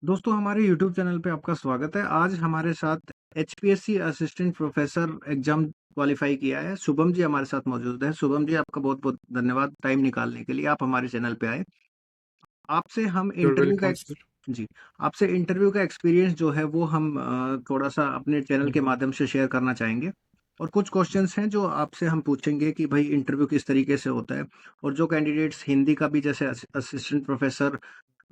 दोस्तों हमारे YouTube channel पे आपका स्वागत है। आज हमारे साथ HPSC assistant professor exam qualify किया है शुभम जी हमारे साथ मौजूद है। शुभम जी आपका बहुत-बहुत धन्यवाद टाइम निकालने के लिए आप हमारे चैनल पे आए। आपसे हम You're इंटरव्यू का welcome, sir. जी, आपसे इंटरव्यू का एक्सपीरियंस जो है वो हम थोड़ा-सा अपने चैनल के Mhm. माध्यम से शेयर करना चाहेंगे। और कुछ क्वेश्चंस हैं जो आपसे हम पूछेंगे कि भाई इंटरव्यू किस तरीके से होता है और जो कैंडिडेट्स हिंदी का भी जैसे असिस्टेंट प्रोफेसर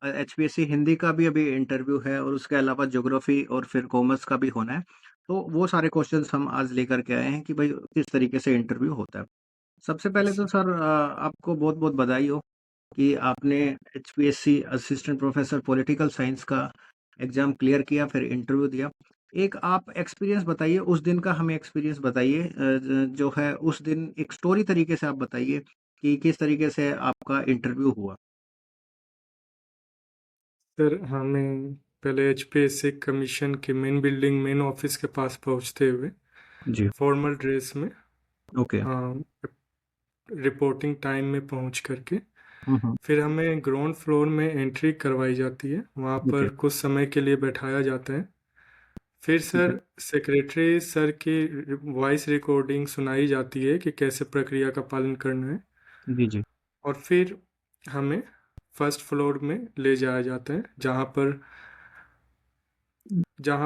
एचपीएससी हिंदी का भी अभी इंटरव्यू है और उसके अलावा ज्योग्राफी और फिर कॉमर्स का भी होना है। तो वो सारे क्वेश्चंस हम आज लेकर के आए हैं कि भाई किस तरीके से इंटरव्यू होता है। सबसे पहले Yes, तो sir. सर आपको बहुत-बहुत बधाई हो कि आपने HPSC assistant professor political science का एग्जाम क्लियर किया फिर इंटरव्यू दिया। एक आप एक्सपीरियंस बताइए उस दिन का हमें एक्सपीरियंस बताइए जो है उस दिन एक स्टोरी तरीके से आप बताइए कि किस तरीके से आपका इंटरव्यू हुआ? सर हमें पहले एचपीएससी कमीशन के मेन बिल्डिंग मेन ऑफिस के पास पहुंचते हुए जी। फॉर्मल ड्रेस में ओके। रिपोर्टिंग टाइम में पहुंच करके हुँ, हुँ। फिर हमें ग्राउंड फ्लोर में एंट्री करवाई जाती है। वहां ओके, पर कुछ समय के लिए बैठाया जाता है। फिर ठीक है। सर सेक्रेटरी सर की वॉइस रिकॉर्डिंग सुनाई जाती है कि कैसे प्रक्रिया का पालन करना है। जी, जी। और फिर हमें फर्स्ट फ्लोर में ले जाया जाता है जहाँ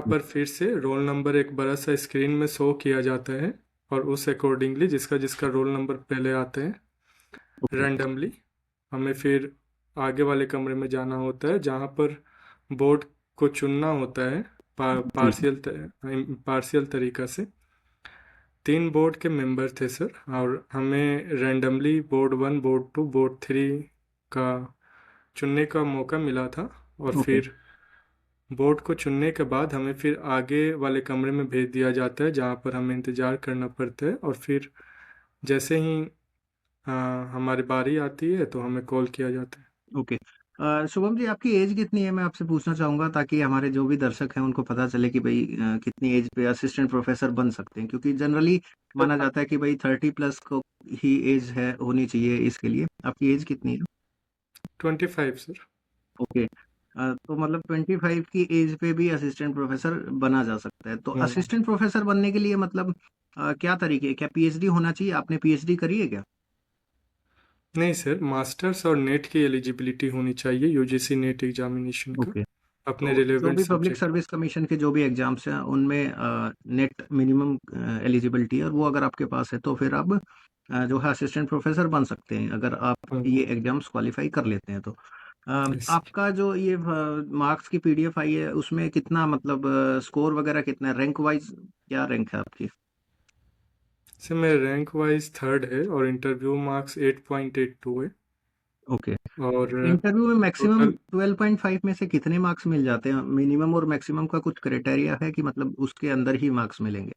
पर फिर से रोल नंबर एक बड़ा सा स्क्रीन में शो किया जाता है। और उस अकॉर्डिंगली जिसका जिसका रोल नंबर पहले आता है ओके, रैंडमली हमें फिर आगे वाले कमरे में जाना होता है जहाँ पर बोर्ड को चुनना होता है जी, जी। पार्शियल तरीका से। 3 बोर्ड के मेंबर थे सर और हमें रैंडमली बोर्ड 1 बोर्ड 2 बोर्ड 3 का चुनने का मौका मिला था। और ओके, फिर बोर्ड को चुनने के बाद हमें फिर आगे वाले कमरे में भेज दिया जाता है जहाँ पर हमें इंतज़ार करना पड़ता है। और फिर जैसे ही अ, हमारी बारी आती है तो हमें कॉल किया जाता है। ओके। शुभम जी आपकी एज कितनी है? मैं आपसे पूछना चाहूँगा ताकि हमारे जो भी दर्शक हैं उनको पता चले कि भई कितनी एज पे असिस्टेंट प्रोफ़ेसर बन सकते हैं क्योंकि जनरली माना जाता है कि भई 30 प्लस को ही एज है होनी चाहिए इसके लिए। आपकी एज कितनी है? 25 सर। ओके। तो मतलब 25 की एज पे भी असिस्टेंट प्रोफ़ेसर बना जा सकता है। तो हम्म। असिस्टेंट प्रोफ़ेसर बनने के लिए मतलब क्या तरीके क्या पीएचडी होना चाहिए? आपने पीएचडी करी है क्या? नहीं सर, मास्टर्स और नेट की एलिजिबिलिटी होनी चाहिए यूजीसी नेट एग्जामिनेशन का ओके। अपने तो जो रिलेवेंट भी पब्लिक सब्जेक्ट। सर्विस कमीशन के जो भी एग्जाम्स हैं उनमें नेट मिनिमम एलिजिबिलिटी है और वो अगर आपके पास है तो फिर आप जो है असिस्टेंट प्रोफेसर बन सकते हैं अगर आप ये एग्जाम्स क्वालिफाई कर लेते हैं तो यस आपका जो ये मार्क्स की पीडीएफ आई है उसमें कितना मतलब स्कोर वगैरह कितना है रैंक वाइज क्या रैंक है आपकी? सर, मेरा रैंक वाइज थर्ड है और इंटरव्यू मार्क्स 8.82 है। ओके। और इंटरव्यू में मैक्सिमम टोटल 12.5 में से कितने मार्क्स मिल जाते हैं? मिनिमम और मैक्सिमम का कुछ क्राइटेरिया है कि मतलब उसके अंदर ही मार्क्स मिलेंगे?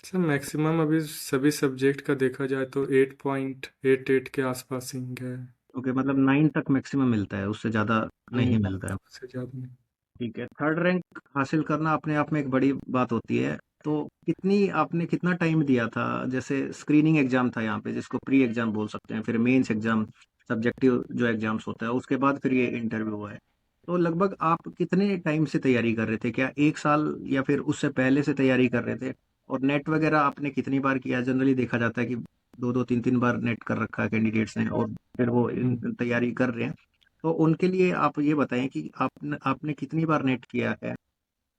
सर मैक्सिमम अभी सभी सब्जेक्ट का देखा जाए तो 8.88 के आसपास ही गया है। ओके मतलब 9 तक मैक्सिमम मिलता है, उससे ज़्यादा नहीं मिलता है। उससे ज़्यादा नहीं। ठीक है, थर्ड रैंक हासिल करना अपने आप में एक बड़ी बात होती है। तो कितनी आपने कितना टाइम दिया था? जैसे स्क्रीनिंग एग्ज़ाम था यहाँ पे जिसको प्री एग्ज़ाम बोल सकते हैं, फिर मेंस एग्ज़ाम, सब्जेक्टिव जो एग्ज़ाम्स होता है, उसके बाद फिर ये इंटरव्यू हुआ है। तो लगभग आप कितने टाइम से तैयारी कर रहे थे? क्या 1 साल या फिर उससे पहले से तैयारी कर रहे थे? और नेट वगैरह आपने कितनी बार किया? जनरली देखा जाता है कि 2-2 3-3 बार नेट कर रखा है कैंडिडेट्स ने और फिर वो इन हम्म। तैयारी कर रहे हैं। तो उनके लिए आप ये बताएँ कि आपने आपने कितनी बार नेट किया है?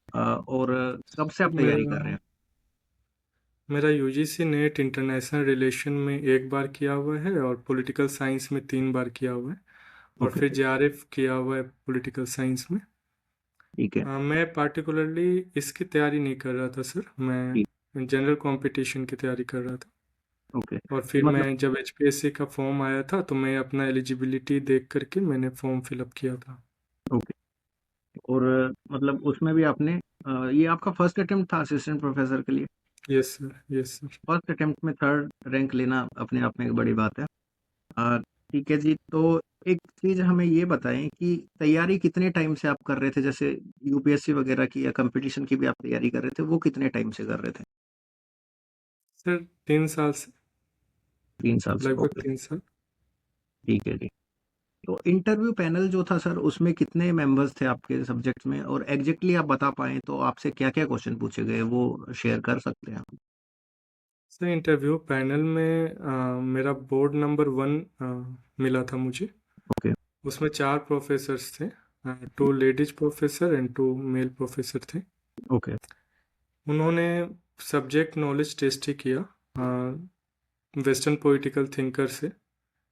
और कब से सर आप तैयारी मेरा कर रहे हैं? मेरा यूजीसी नेट इंटरनेशनल रिलेशन में 1 बार किया हुआ है और पॉलिटिकल साइंस में 3 बार किया हुआ है। और ओके, फिर जेआरएफ किया हुआ है पॉलिटिकल साइंस में। ठीक है, मैं पार्टिकुलरली इसकी तैयारी नहीं कर रहा था सर, ठीक, मैं जनरल कंपटीशन की तैयारी कर रहा था। ओके। और तो फिर मतलब मैं जब एचपीएससी का फॉर्म आया था तो मैं अपना एलिजिबिलिटी देख करके मैंने फॉर्म फिलअप किया था। ओके और मतलब उसमें भी आपने ये आपका फर्स्ट अटेम्प्ट था असिस्टेंट प्रोफ़ेसर के लिए? Yes sir, yes sir. First attempt में थर्ड रैंक लेना अपने आप में एक बड़ी बात है। अ, ठीक है जी, तो एक चीज़ हमें ये बताएँ कि तैयारी कितने टाइम से आप कर रहे थे? जैसे यूपीएससी वगैरह की या कॉम्पिटिशन की भी आप तैयारी कर रहे थे, वो कितने टाइम से कर रहे थे? सर 3 साल से, 3 साल से, लगभग ओके, 3 साल। ठीक है जी। तो इंटरव्यू पैनल जो था सर, उसमें कितने मेंबर्स थे आपके सब्जेक्ट में, और एग्जैक्टली आप बता पाएँ तो आपसे क्या-क्या क्वेश्चन पूछे गए, वो शेयर कर सकते हैं आप? सर इंटरव्यू पैनल में मेरा बोर्ड नंबर 1 मिला था मुझे। ओके, उसमें 4 प्रोफ़ेसर्स थे, 2 ladies professor and 2 male professor थे। ओके, उन्होंने सब्जेक्ट नॉलेज टेस्ट ही किया वेस्टर्न पॉलिटिकल थिंकर से,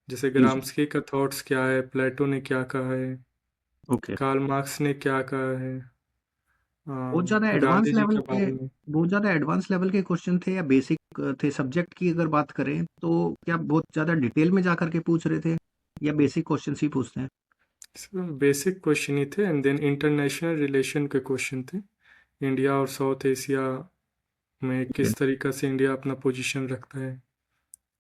जैसे जी, जी, ग्राम्स्की का थॉट्स क्या है, प्लेटो ने क्या कहा है, ओके। कार्ल मार्क्स ने क्या कहा है, बहुत ज़्यादा एडवांस गांधी जी लेवल के के बारे में। बहुत ज़्यादा एडवांस लेवल के क्वेश्चन थे या बेसिक थे? सब्जेक्ट की अगर बात करें तो क्या बहुत ज़्यादा डिटेल में जाकर के पूछ रहे थे या बेसिक क्वेश्चंस ही पूछते हैं? बेसिक क्वेश्चन ही थे एंड देन इंटरनेशनल रिलेशन के क्वेश्चन थे। इंडिया और साउथ एशिया में ओके, किस तरीक़ा से इंडिया अपना पोजीशन रखता है,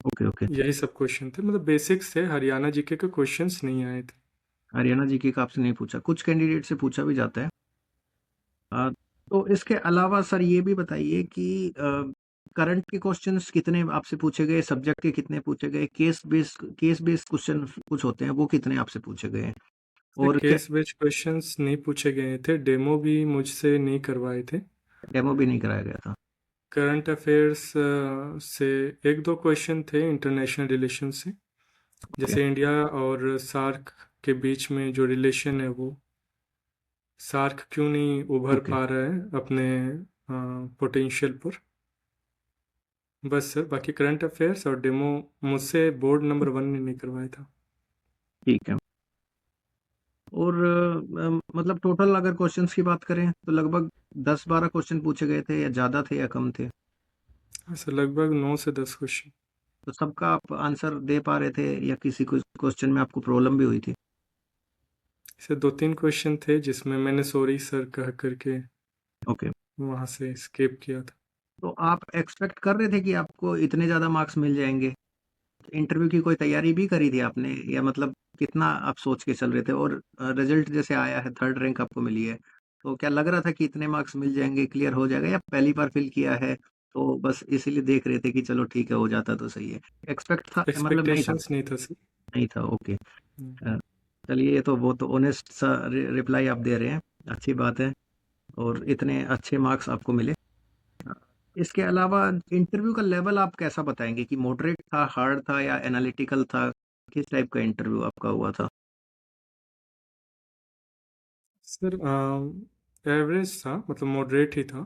ओके, ओके। यही सब क्वेश्चन थे। मतलब बेसिक्स थे, हरियाणा जीके के क्वेश्चंस नहीं आए थे। हरियाणा जीके का आपसे नहीं पूछा, कुछ कैंडिडेट से पूछा भी जाता है। तो इसके अलावा सर ये भी बताइए कि करंट के क्वेश्चंस कितने आपसे पूछे गए, सब्जेक्ट के कितने पूछे गए, केस बेस्ड क्वेश्चन कुछ होते हैं, वो कितने आपसे पूछे गए हैं? से और क्या केस बेस्ड क्वेश्चंस नहीं पूछे गए थे, डेमो भी मुझसे नहीं करवाए थे। डेमो भी नहीं कराया गया था? करंट अफेयर्स से एक दो क्वेश्चन थे इंटरनेशनल रिलेशन से, ओके, जैसे इंडिया और सार्क के बीच में जो रिलेशन है वो सार्क क्यों नहीं उभर ओके, पा रहा है अपने पोटेंशियल पर। बस सर, बाकी करंट अफेयर्स और डेमो मुझसे बोर्ड नंबर 1 ने नहीं करवाया था। ठीक है। और मतलब टोटल अगर क्वेश्चंस की बात करें तो लगभग 10-12 क्वेश्चन पूछे गए थे, या ज़्यादा थे या कम थे? सर लगभग 9 से 10 क्वेश्चन। तो सबका आप आंसर दे पा रहे थे या किसी क्वेश्चन में आपको प्रॉब्लम भी हुई थी? ऐसे 2-3 क्वेश्चन थे जिसमें मैंने सॉरी सर कह करके ओके। वहाँ से स्किप किया था। तो आप एक्सपेक्ट कर रहे थे कि आपको इतने ज़्यादा मार्क्स मिल जाएँगे? इंटरव्यू की कोई तैयारी भी करी थी आपने, या मतलब कितना आप सोच के चल रहे थे? और रिजल्ट जैसे आया है, थर्ड रैंक आपको मिली है, तो क्या लग रहा था कि इतने मार्क्स मिल जाएँगे, क्लियर हो जाएगा, या पहली बार फ़िल किया है, तो बस इसीलिए देख रहे थे कि चलो ठीक है, हो जाता तो सही है? एक्सपेक्ट था मतलब नहीं था? एक्सपेक्टेशंस नहीं था सर। नहीं था, ओके। हम्म। अ, चलिए, ये तो वो तो ऑनेस्ट सा रिप्लाई आप दे रहे हैं, अच्छी बात है, और इतने अच्छे मार्क्स आपको मिले। अ, इसके अलावा इंटरव्यू का लेवल आप कैसा बताएँगे कि मॉडरेट था, हार्ड था, या एनालिटिकल था? किस टाइप का इंटरव्यू आपका हुआ था? सर एवरेज था, मतलब मॉडरेट ही था।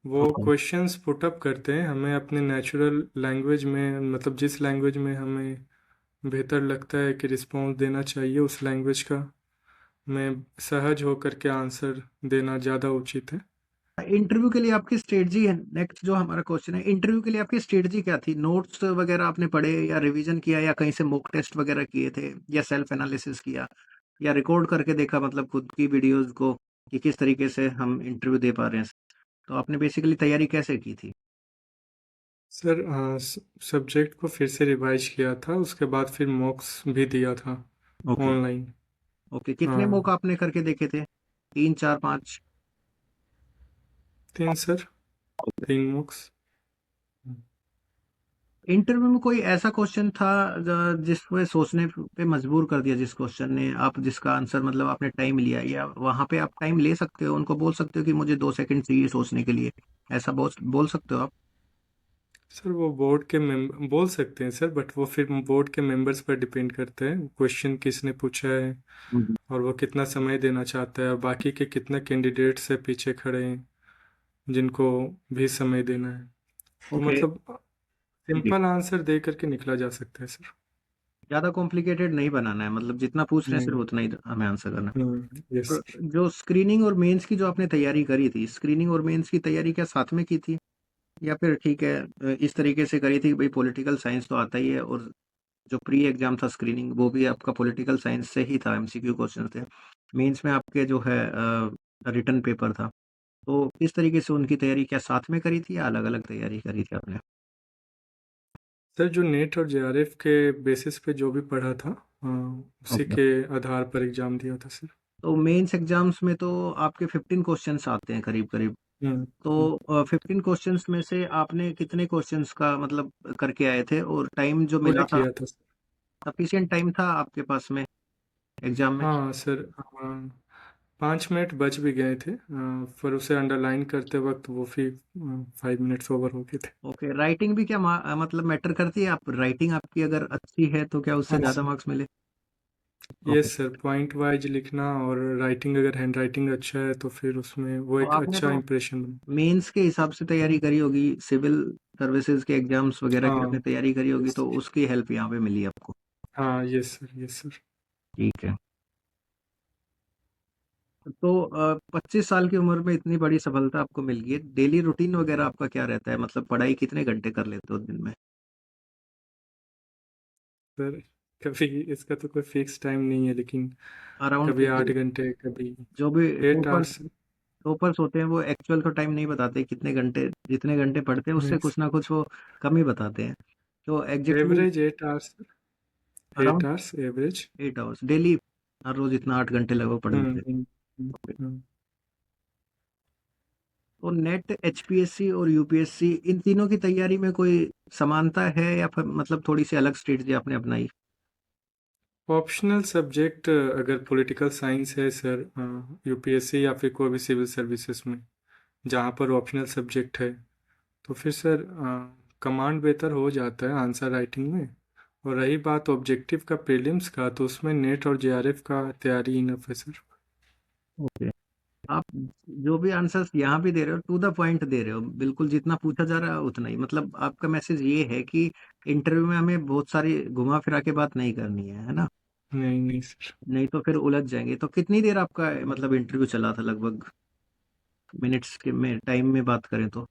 वो ओके, क्वेश्चंस पुट अप करते हैं हमें अपने नेचुरल लैंग्वेज में, मतलब जिस लैंग्वेज में हमें बेहतर लगता है कि रिस्पॉन्स देना चाहिए उस लैंग्वेज का मैं सहज होकर के आंसर देना ज़्यादा उचित है। इंटरव्यू के लिए आपकी स्ट्रेटजी है, नेक्स्ट जो हमारा क्वेश्चन है, इंटरव्यू के लिए आपकी स्ट्रेटजी क्या थी? नोट्स वगैरह आपने पढ़े, या रिवीजन किया, या कहीं से मॉक टेस्ट वगैरह किए थे, या सेल्फ एनालिसिस किया, या रिकॉर्ड करके देखा, मतलब खुद की वीडियोज़ को, कि किस तरीके से हम इंटरव्यू दे पा रहे हैं? तो आपने बेसिकली तैयारी कैसे की थी? सर सब्जेक्ट को फिर से रिवाइज किया था, उसके बाद फिर मॉक्स भी दिया था ओके, ऑनलाइन। ओके। कितने हाँ, मॉक आपने करके देखे थे? 3, 4, 5? 3 सर, 3 मॉक्स। इंटरव्यू में कोई ऐसा क्वेश्चन था जिसमें सोचने पे मजबूर कर दिया, जिस क्वेश्चन ने आप, जिसका आंसर मतलब आपने टाइम लिया, या वहां पे आप टाइम ले सकते हो, उनको बोल सकते हो कि मुझे 2 सेकंड चाहिए सोचने के लिए, ऐसा बोल बोल सकते हो आप? सर वो बोर्ड के मेंबर बोल सकते हैं सर, बट वो फिर बोर्ड के मेंबर्स पर डिपेंड करता है क्वेश्चन किसने पूछा है हम्म। और वो कितना समय देना चाहता है और बाकी के कितने कैंडिडेट से पीछे खड़े हैं जिनको भी समय देना है। तो ओके, मतलब जी। सिंपल आंसर दे करके निकला जा सकता है सर। ज्यादा कॉम्प्लिकेटेड नहीं बनाना है, मतलब जितना पूछ रहे हैं सिर्फ नहीं। उतना ही हमें आंसर करना है। यस और सर। जो स्क्रीनिंग और मेंस की जो आपने तैयारी करी थी, स्क्रीनिंग और मेंस की तैयारी क्या साथ में की थी, या फिर ठीक है इस तरीके से करी थी कि भाई पॉलिटिकल साइंस तो आता ही है, और जो प्री एग्जाम था स्क्रीनिंग, वो भी आपका पॉलिटिकल साइंस से ही था, एमसीक्यू क्वेश्चन थे, मेंस में आपके जो है रिटन पेपर था, तो इस तरीके से उनकी तैयारी क्या साथ में करी थी, या अलग अलग तैयारी करी थी आपने? सर जो नेट और जेआरएफ के बेसिस पे जो भी पढ़ा था उसी ओके। के आधार पर एग्ज़ाम दिया था सर। तो मेंस एग्जाम्स में तो आपके 15 क्वेश्चंस आते हैं करीब करीब, हम्म। हम्म। तो 15 क्वेश्चंस में से आपने कितने क्वेश्चंस का मतलब करके आए थे, और टाइम जो पूरे मिला था, किया था सर। सफिशिएंट टाइम था आपके पास में? एग्जाम में? हाँ सर, 5 मिनट बच भी गए थे, पर उसे अंडरलाइन करते वक्त वो फिर 5 मिनट्स ओवर हो गए थे। ओके, राइटिंग भी क्या मतलब मैटर करती है? आप राइटिंग आपकी अगर अच्छी है तो क्या उससे हाँ ज़्यादा सर। मार्क्स मिले? Okay. Yes sir, point wise लिखना और राइटिंग, अगर हैंड राइटिंग अच्छा है तो फिर उसमें वो तो एक आपने अच्छा तो इंप्रेशन बना। मेंस के हिसाब से तैयारी करी होगी, सिविल सर्विसेज के एग्जाम्स वगैरह की आपने हाँ तैयारी करी होगी, तो उसकी हेल्प यहाँ पे मिली आपको। हाँ, यस सर, यस सर। ठीक है। तो 25 साल की उम्र में इतनी बड़ी सफलता आपको मिल गई है, डेली रूटीन वगैरह आपका क्या रहता है? मतलब पढ़ाई कितने घंटे कर लेते हो दिन में? सर, कभी इसका तो कोई फिक्स टाइम नहीं है, लेकिन अराउंड कभी 8 घंटे, कभी जो भी 8 आवर्स। टॉपर्स होते हैं वो एक्चुअल तो टाइम नहीं बताते कितने घंटे, जितने घंटे पढ़ते हैं उससे नहीं, कुछ ना कुछ वो कम ही बताते हैं। तो exactly average 8 hours. Eight around hours average. 8 hours daily, हर रोज इतना 8 घंटे लगभग पढ़ लेते हम्म, हम्म, हैं। हम्म। तो नेट, एचपीएससी और यूपीएससी, इन तीनों की तैयारी में कोई समानता है या फिर मतलब थोड़ी सी अलग स्ट्रेटजी आपने अपनाई? ऑप्शनल सब्जेक्ट अगर पॉलिटिकल साइंस है सर, यूपीएससी या फिर कोई भी सिविल सर्विसेज में, जहाँ पर ऑप्शनल सब्जेक्ट है, तो फिर सर कमांड बेहतर हो जाता है आंसर राइटिंग में। और रही बात ऑब्जेक्टिव का, प्रीलिम्स का, तो उसमें नेट और जेआरएफ का तैयारी इनफ है सर। ओके। आप जो भी आंसर्स यहाँ भी दे रहे हो टू द पॉइंट दे रहे हो, बिल्कुल जितना पूछा जा रहा है उतना ही, मतलब आपका मैसेज ये है कि इंटरव्यू में हमें बहुत सारी घुमा फिरा के बात नहीं करनी है ना? नहीं नहीं सर। नहीं तो फिर उलझ जाएंगे। तो कितनी देर आपका मतलब इंटरव्यू चला था लगभग, मिनट्स के में टाइम में बात करें तो?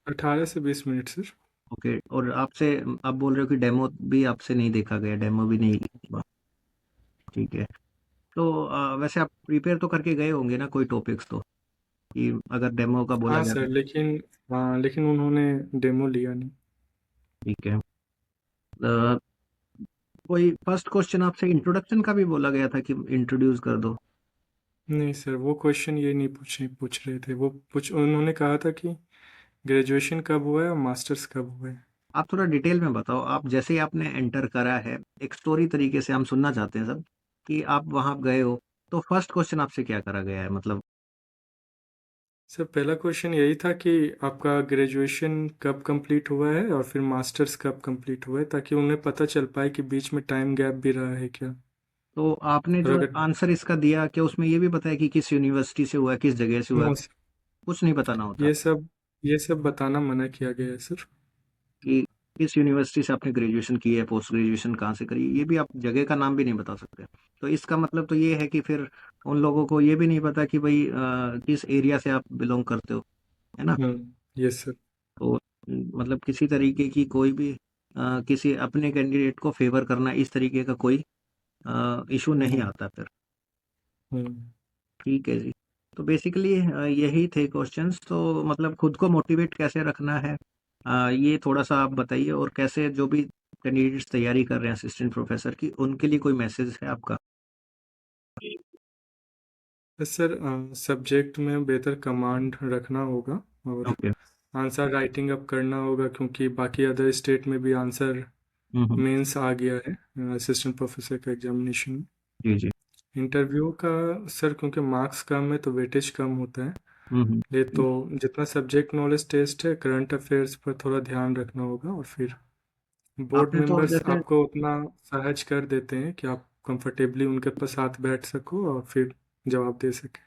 18 से 20 मिनट सर। ओके। और आपसे, आप बोल रहे हो कि डेमो भी आपसे नहीं देखा गया, डेमो भी नहीं हुआ। ठीक है। तो वैसे आप प्रिपेयर तो करके गए होंगे ना कोई टॉपिक्स तो, कि अगर डेमो का बोला हाँ जाता सर, है? लेकिन हाँ, लेकिन उन्होंने डेमो लिया नहीं। ठीक है। अ, कोई फर्स्ट क्वेश्चन आपसे इंट्रोडक्शन का भी बोला गया था कि इंट्रोड्यूस कर दो? नहीं सर, वो क्वेश्चन ये नहीं पूछ रहे थे। वो पूछ उन्होंने कहा था कि ग्रेजुएशन कब हुआ है और मास्टर्स कब हुआ है। आप थोड़ा डिटेल में बताओ, आप जैसे ही आपने एंटर करा है, एक स्टोरी तरीके से हम सुनना चाहते हैं सब, कि आप वहां गए हो तो फर्स्ट क्वेश्चन आपसे क्या करा गया है मतलब? सर, पहला क्वेश्चन यही था कि आपका ग्रेजुएशन कब कंप्लीट हुआ है और फिर मास्टर्स कब कंप्लीट हुआ है, ताकि उन्हें पता चल पाए कि बीच में टाइम गैप भी रहा है क्या। तो आपने और जो अगर आंसर इसका दिया, क्या उसमें ये भी बताया कि किस यूनिवर्सिटी से हुआ है, किस जगह से हुआ है? नो, कुछ नहीं बताना होता ये सब बताना मना किया गया है सर। कि किस यूनिवर्सिटी से आपने ग्रेजुएशन की है, पोस्ट ग्रेजुएशन कहाँ से करी है, ये भी आप जगह का नाम भी नहीं बता सकते? तो इसका मतलब तो ये है कि फिर उन लोगों को ये भी नहीं पता कि भाई किस एरिया से आप बिलोंग करते हो, है ना? Yes sir. तो मतलब किसी तरीके की कोई भी किसी अपने कैंडिडेट को फेवर करना, इस तरीके का कोई इशू नहीं नहीं। आता फिर। हम्म। ठीक है जी। तो बेसिकली यही थे क्वेश्चंस। तो मतलब खुद को मोटिवेट कैसे रखना है, ये थोड़ा सा आप बताइए, और कैसे जो भी कैंडिडेट्स तैयारी कर रहे हैं असिस्टेंट प्रोफेसर की, उनके लिए कोई मैसेज है आपका? बस सर, सब्जेक्ट में बेहतर कमांड रखना होगा और ओके। आंसर राइटिंग अप करना होगा, क्योंकि बाकी अदर स्टेट में भी आंसर हम्म। मेंस आ गया है असिस्टेंट प्रोफेसर का एग्जामिनेशन में। जी जी। इंटरव्यू का सर, क्योंकि मार्क्स कम है तो वेटेज कम होता है। ये हम्म। तो जितना सब्जेक्ट नॉलेज टेस्ट है, करंट अफेयर्स पर थोड़ा ध्यान रखना होगा, और फिर बोर्ड आपने तो मेंबर्स जैसे, आपको उतना सहज कर देते हैं कि आप कंफर्टेबली उनके पास साथ बैठ सको और फिर जवाब दे सके।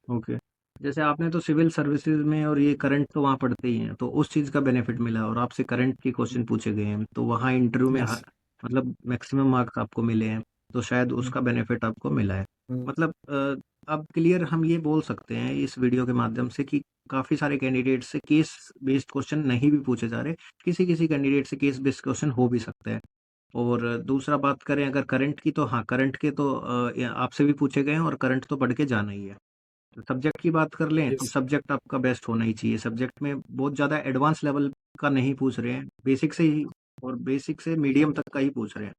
ओके, जैसे आपने तो सिविल सर्विसेज में और ये करंट तो वहाँ पढ़ते ही हैं, तो उस चीज़ का बेनिफिट मिला, और आपसे करंट के क्वेश्चन पूछे गए हैं तो वहाँ इंटरव्यू में यस। मतलब मैक्सिमम मार्क्स आपको मिले हैं, तो शायद उसका बेनिफिट आपको मिला है। मतलब अब क्लियर हम ये बोल सकते हैं इस वीडियो के माध्यम से कि काफ़ी सारे कैंडिडेट से केस बेस्ड क्वेश्चन नहीं भी पूछे जा रहे, किसी किसी कैंडिडेट से केस बेस्ड क्वेश्चन हो भी सकते हैं। और दूसरा बात करें अगर करंट की, तो हाँ, करंट के तो आपसे भी पूछे गए हैं, और करंट तो पढ़ के जाना ही है। सब्जेक्ट की बात कर लें तो यस। सब्जेक्ट आपका बेस्ट होना ही चाहिए, सब्जेक्ट में बहुत ज़्यादा एडवांस लेवल का नहीं पूछ रहे हैं, बेसिक से ही, और बेसिक से मीडियम तक का ही पूछ रहे हैं।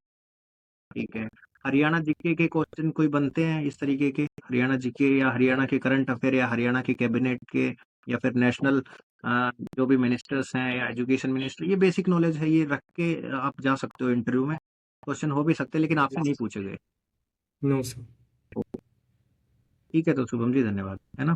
ठीक है। हरियाणा जीके के क्वेश्चन कोई बनते हैं इस तरीके के, हरियाणा जीके या हरियाणा के करंट अफेयर या हरियाणा के कैबिनेट के, या फिर नेशनल जो भी मिनिस्टर्स हैं या एजुकेशन मिनिस्टर, ये बेसिक नॉलेज है, ये रख के आप जा सकते हो इंटरव्यू में, क्वेश्चन हो भी सकते हैं लेकिन आपसे नहीं यस। पूछे गए। No sir. ठीक है तो शुभम जी धन्यवाद, है ना।